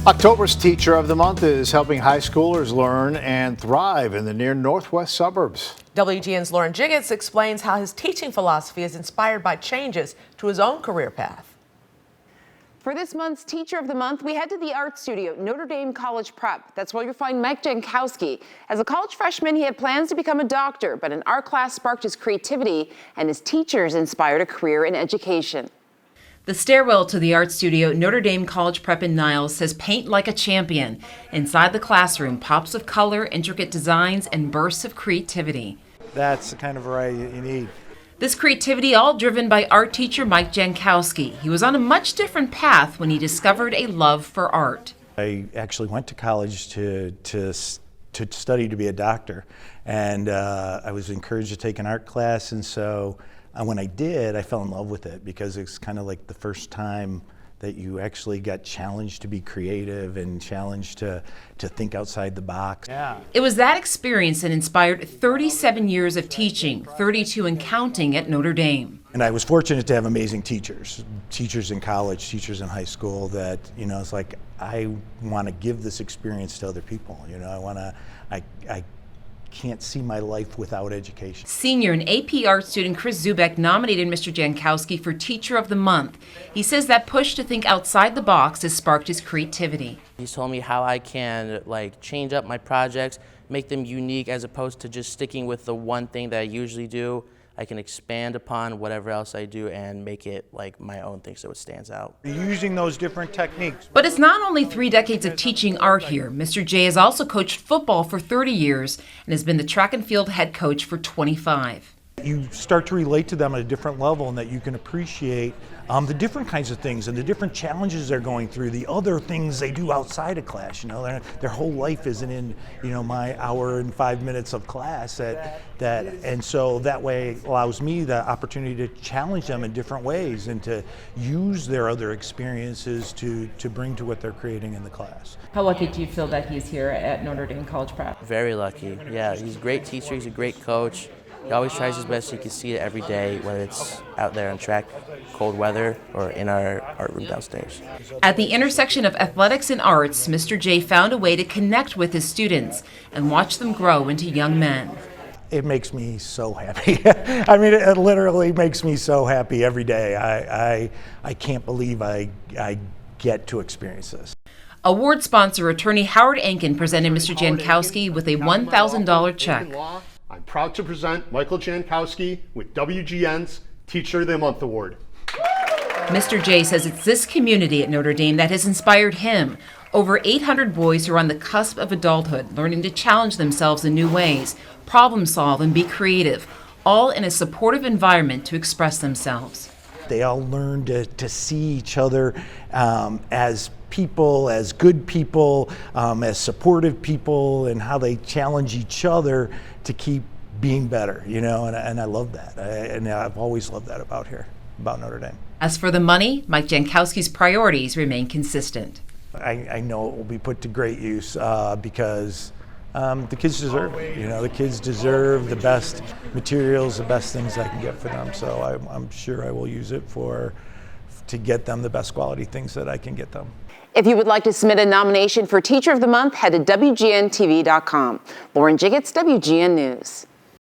October's Teacher of the Month is helping high schoolers learn and thrive in the near northwest suburbs. WGN's Lauren Jiggets explains how his teaching philosophy is inspired by changes to his own career path. For this month's Teacher of the Month, we head to the art studio at Notre Dame College Prep. That's where you'll find Mike Jankowski. As a college freshman, he had plans to become a doctor, but an art class sparked his creativity, and his teachers inspired a career in education. The stairwell to the art studio at Notre Dame College Prep in Niles says paint like a champion. Inside the classroom, pops of color, intricate designs, and bursts of creativity. That's the kind of variety that you need. This creativity all driven by art teacher Mike Jankowski. He was on a much different path when he discovered a love for art. I actually went to college to study to be a doctor, and I was encouraged to take an art class, and so when I did, I fell in love with it because it's kind of like the first time that you actually got challenged to be creative and challenged to think outside the box. Yeah. It was that experience that inspired 37 years of teaching, 32 and counting at Notre Dame. And I was fortunate to have amazing teachers in college, teachers in high school that, it's like, I want to give this experience to other people. I can't see my life without education. Senior and AP art student Chris Zubek nominated Mr. Jankowski for Teacher of the Month. He says that push to think outside the box has sparked his creativity. He's told me how I can change up my projects, make them unique as opposed to just sticking with the one thing that I usually do. I can expand upon whatever else I do and make it like my own thing so it stands out. Using those different techniques. But it's not only 3 decades of teaching art here. Mr. J has also coached football for 30 years and has been the track and field head coach for 25. You start to relate to them at a different level, and that you can appreciate the different kinds of things and the different challenges they're going through, the other things they do outside of class. Their whole life isn't in my hour and 5 minutes of class. And so that way allows me the opportunity to challenge them in different ways and to use their other experiences to bring to what they're creating in the class. How lucky do you feel that he's here at Notre Dame College Prep? Very lucky. Yeah, he's a great teacher, he's a great coach. He always tries his best. You can see it every day, whether it's out there on track, cold weather, or in our art room downstairs. At the intersection of athletics and arts, Mr. J found a way to connect with his students and watch them grow into young men. It makes me so happy. I mean, it literally makes me so happy every day. I can't believe I get to experience this. Award sponsor attorney Howard Ankin presented Mr. Jankowski with a $1,000 check. I'm proud to present Michael Jankowski with WGN's Teacher of the Month Award. Mr. J says it's this community at Notre Dame that has inspired him. Over 800 boys are on the cusp of adulthood, learning to challenge themselves in new ways, problem solve, and be creative, all in a supportive environment to express themselves. They all learn to see each other as people, as good people, as supportive people, and how they challenge each other to keep being better, and I love that. And I've always loved that about Notre Dame. As for the money, Mike Jankowski's priorities remain consistent. I know it will be put to great use because the kids deserve it. The kids deserve the best materials, the best things I can get for them. So I'm sure I will use it to get them the best quality things that I can get them. If you would like to submit a nomination for Teacher of the Month, head to WGNTV.com. Lauren Jiggets, WGN News.